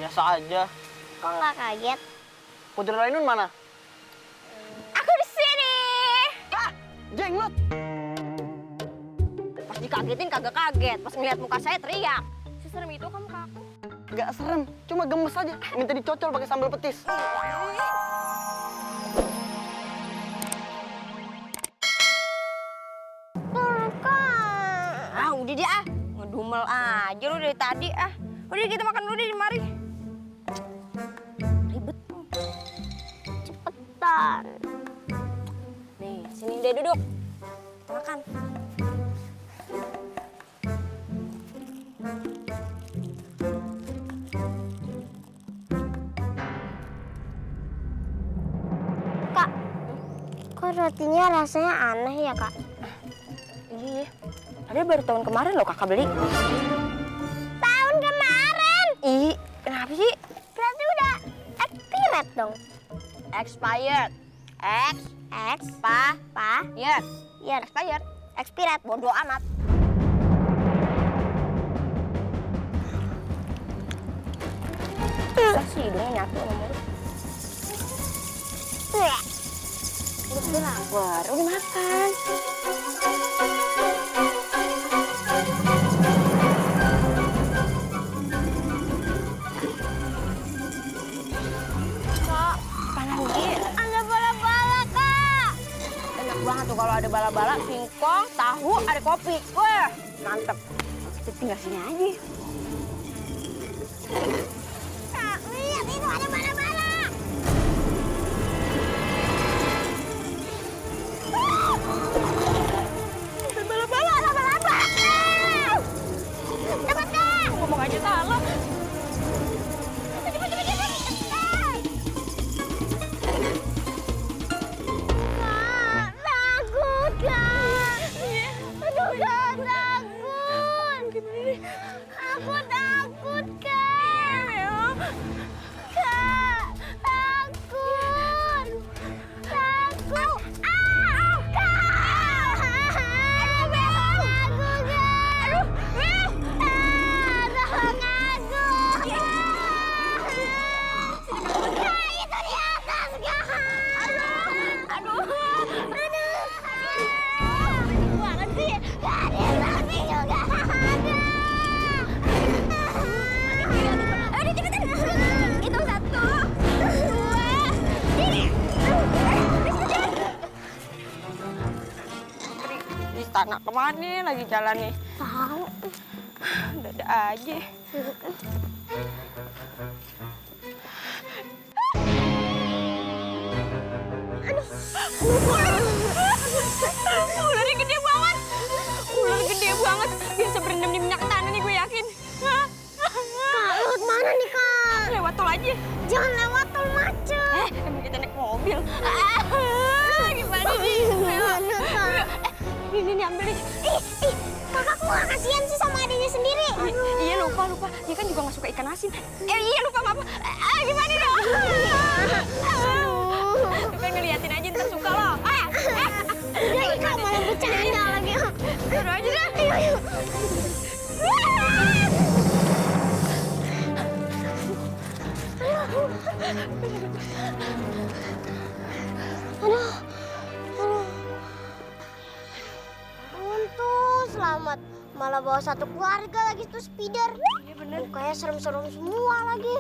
Biasa aja. Kok nggak kaget? Putri Rainun mana? Aku di sini. Ah, jenglot. Pas dikagetin kagak kaget, pas ngeliat muka saya teriak. Seserem itu kamu ke aku? Gak serem, cuma gemes aja. Minta dicocol pakai sambal petis. Ah, udah deh ah. Ngedumel aja lu dari tadi ah. Udah kita makan dulu deh di mari. Ribet. Cepetan. Nih, sini deh duduk. Kita makan. Kak, kok rotinya rasanya aneh ya, Kak? Iya. Tadi baru tahun kemarin loh kakak beli. Tahun kemarin? Ih, kenapa sih? Berarti udah expired dong. Expired. Expired. Expired. Bodoh amat. Susah sih hidungnya nyatu sama mulut. Udah lapar, udah makan. Kak, panas nih. Ada bala-bala, Kak. Enak banget tuh kalau ada bala-bala, singkong, tahu, ada kopi. Wah, mantep. Kita tinggal sini aja. Kak, lihat itu ada bala-bala. Ada bala-bala, laba-laba. Cepat, Kak. Ngomong aja salah. Aku takut, Kak. Kak, takut. Takut. Kak. Aduh, Bel. Aku, Kak. Aduh, Bel. Tolong aku. Kak, itu di atas, Kak. Aduh. Berisik banget sih. Kak, di samping juga. Itu satu, dua, ini. Di tanah kemana nih lagi jalan nih? Tahu. Dada aja. Ularnya gede banget. Ular gede banget. Biasa berendam di minyak tanah nih gue yakin. Kak, lewat mana nih, Kak? Lewat tol aja. Jangan lewat tol macet. Emang kita naik mobil. Gimana nih? Gimana, Kak? Ini ambil nih. Kakak kok gak kasihan sih sama adiknya sendiri? Iya lupa. Dia kan juga gak suka ikan asin. Iya lupa apa? Gimana dong? Bukan ngeliatin aja ntar suka loh. Udah, Kak, malah bercanda lagi. Taruh aja deh. Ayo. Aduh. Untung selamat. Malah bawa satu keluarga lagi tuh speeder. Iya bener. Mukanya serem-serem semua lagi.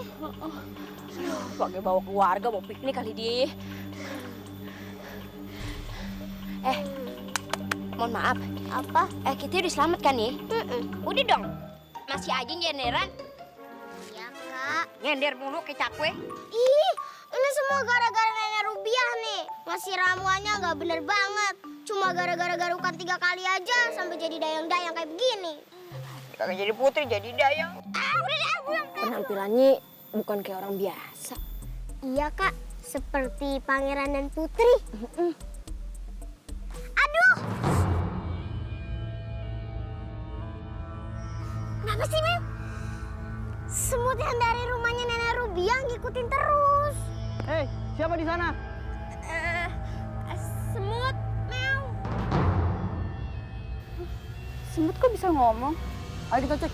Pakai bawa keluarga, mau piknik kali dia. Mohon maaf. Apa? Kita udah selamat kan ya? Udah dong. Masih aja nyenderan. Iya, Kak. Nyender mulu ke cakwe. Ih, ini semua gara-gara Nenek Rubiah nih. Ngasih ramuannya nggak bener banget. Cuma gara-gara garukan 3 kali aja sampai jadi dayang-dayang kayak begini. Kagak jadi putri, jadi dayang. Udah deh, pulang. Penampilannya bukan kayak orang biasa. Iya, Kak. Seperti pangeran dan putri. Aduh! Kenapa sih, Mem? Semut yang dari rumahnya Nenek Rubiah ngikutin terus. Hei, siapa di sana? Semut, Meow. Semut kok bisa ngomong? Ayo kita cek.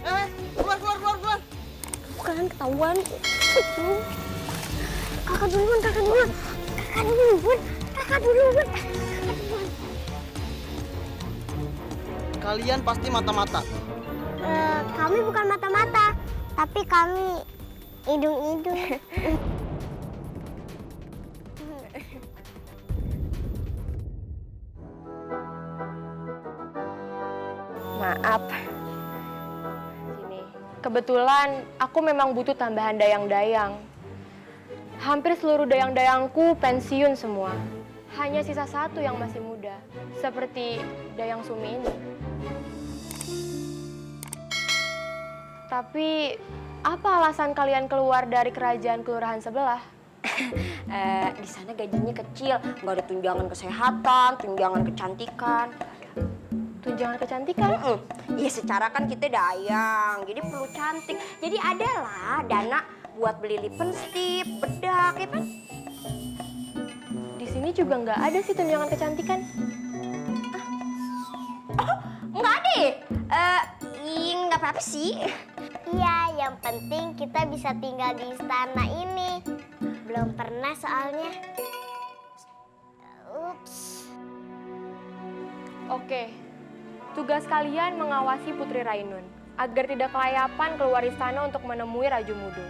Keluar. Bukan ketahuan. Kakak duluan. Kakak duluan. Kalian pasti mata-mata. Kami bukan mata-mata, tapi kami hidung-hidung. Maaf. Sini. Kebetulan aku memang butuh tambahan dayang-dayang. Hampir seluruh dayang-dayangku pensiun semua. Hanya sisa satu yang masih muda, seperti Dayang Sumi ini. Tapi, apa alasan kalian keluar dari kerajaan kelurahan sebelah? Di sana gajinya kecil, nggak ada tunjangan kesehatan, tunjangan kecantikan. Tunjangan kecantikan? Iya, secara kan kita dayang, jadi perlu cantik. Jadi adalah dana buat beli lipstick, bedak, ya kan? Di sini juga nggak ada sih tunjangan kecantikan. Nggak deh. Nggak apa-apa sih. Iya, yang penting kita bisa tinggal di istana ini. Belum pernah soalnya. Ups. Oke, tugas kalian mengawasi Putri Rainun agar tidak kelayapan keluar istana untuk menemui Raju Mudo.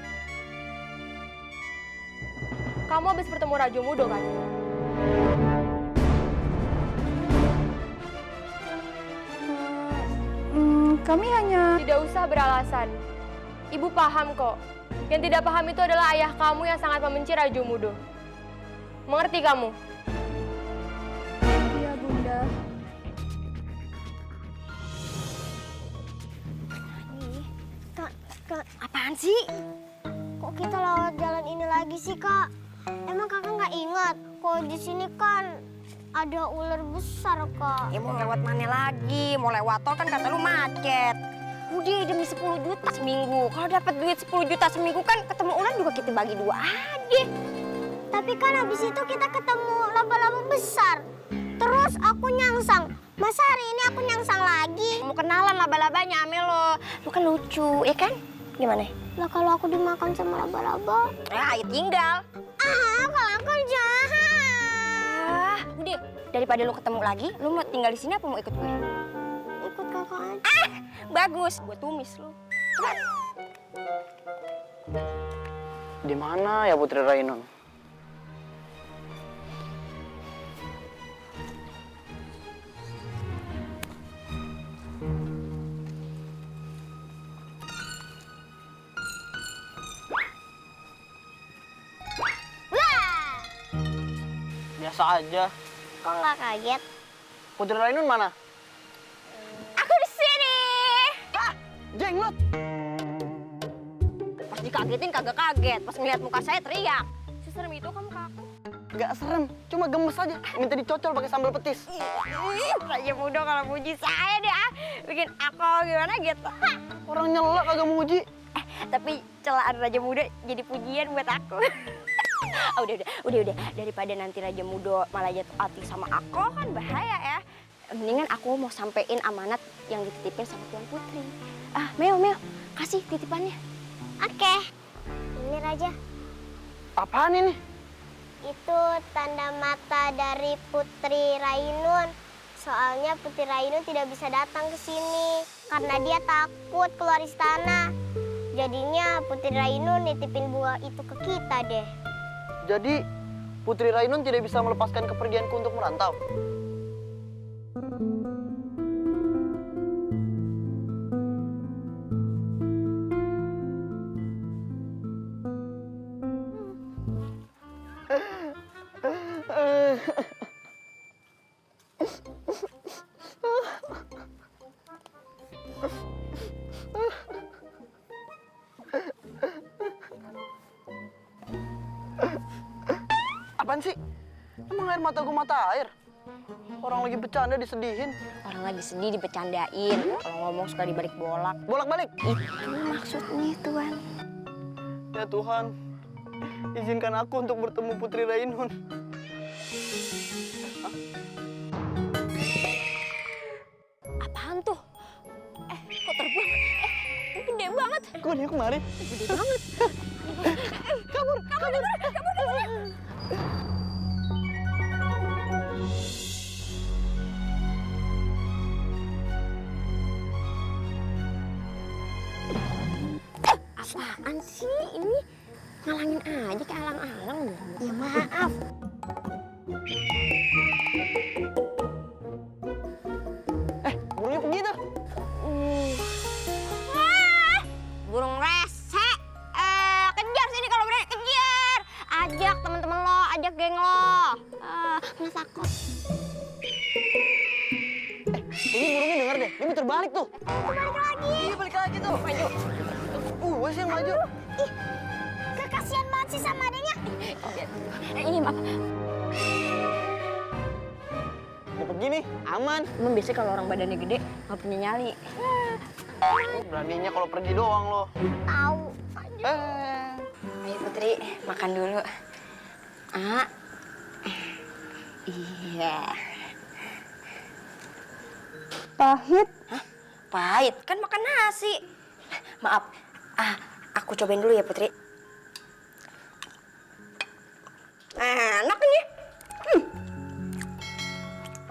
Kamu habis bertemu Raju Mudo kan? Kami hanya... Tidak usah beralasan. Ibu paham kok. Yang tidak paham itu adalah ayah kamu yang sangat membenci Raju Mudo. Mengerti kamu? Iya, Bunda. Apaan sih? Kok kita lewat jalan ini lagi sih, Kak? Emang Kakak nggak ingat? Kalau di sini kan ada ular besar, Kak. Ya mau lewat mana lagi? Mau lewat tol kan kata lu macet. Udah demi 10 juta seminggu. Kalau dapat duit 10 juta seminggu kan ketemu ular juga kita bagi 2 aja. Tapi kan habis itu kita ketemu laba-laba besar. Terus aku nyangsang. Masa hari ini aku nyangsang lagi? Mau kenalan laba-labanya ame lo. Lu kan lucu, ya kan? Gimana? Lah kalau aku dimakan sama laba-laba? Ayo tinggal. Kalau aku jahat. Udah, daripada lu ketemu lagi, lu mau tinggal di sini apa mau ikut gue? Ikut Kakak aja. Bagus, gue tumis lu. Di mana ya Putri Rainun? Biasa aja. Kok nggak kaget? Putri Rainun mana? Aku di sini. Jenglot! Pas dikagetin kagak kaget, pas ngeliat muka saya teriak. Seserem itu kamu ke aku? Gak serem, cuma gemes aja. Minta dicocol pakai sambal petis. Raja Mudo kalau puji saya deh, bikin aku gimana gitu. Orang nyelak kagak muji. Tapi celaan Raja Mudo jadi pujian buat aku. Udah. Daripada nanti Raja Mudo malah jatuh hati sama aku kan bahaya ya. Mendingan aku mau sampein amanat yang dititipin sama Tuan Putri. Meo, kasih titipannya. Oke. Ini Raja. Apaan ini? Itu tanda mata dari Putri Rainun. Soalnya Putri Rainun tidak bisa datang ke sini karena dia takut keluar istana. Jadinya Putri Rainun nitipin buah itu ke kita deh. Jadi Putri Rainun tidak bisa melepaskan kepergianku untuk merantau. Apaan sih? Emang air mata gue mata air? Orang lagi bercanda disedihin. Orang lagi sedih dibecandain. Kalau ngomong suka dibalik bolak. Bolak-balik. Itu maksudnya Tuan. Ya Tuhan, izinkan aku untuk bertemu Putri Rainun. Apaan tuh? Kok terbuang? banget. Kok dia kemarin? Gede banget. Kabur. Apaan sih ini? Ngalangin aja kayak alang-alang. Ya maaf. Burungnya pergi tuh. Wah, burung rese. Kejar sini kalau berani, kejar. Ajak teman-teman lo, ajak geng lo. Nggak takut. Ini burungnya denger deh, dia muter balik tuh. Balik lagi. Iya balik lagi tuh. Maju. Gue sih yang maju. Ih, kekasian banget sih sama adanya. Ini maaf. Mau pergi nih, aman. Emang biasanya kalau orang badannya gede nggak punya nyali. Beraninya kalau pergi doang lo. Tahu. Ayo Putri, makan dulu. Iya. Pahit. Pahit, kan makan nasi. Maaf, aku cobain dulu ya Putri. Enak ini.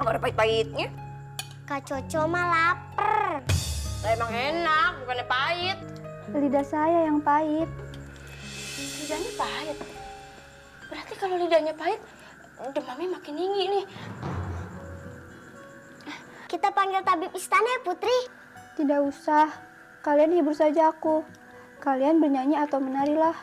Nggak ada pahit-pahitnya. Kak Coco mah lapar. Emang enak, bukannya pahit. Lidah saya yang pahit. Lidahnya pahit. Berarti kalau lidahnya pahit, demamnya makin tinggi nih. Kita panggil tabib istana ya Putri. Tidak usah. Kalian hibur saja aku. Kalian bernyanyi atau menarilah.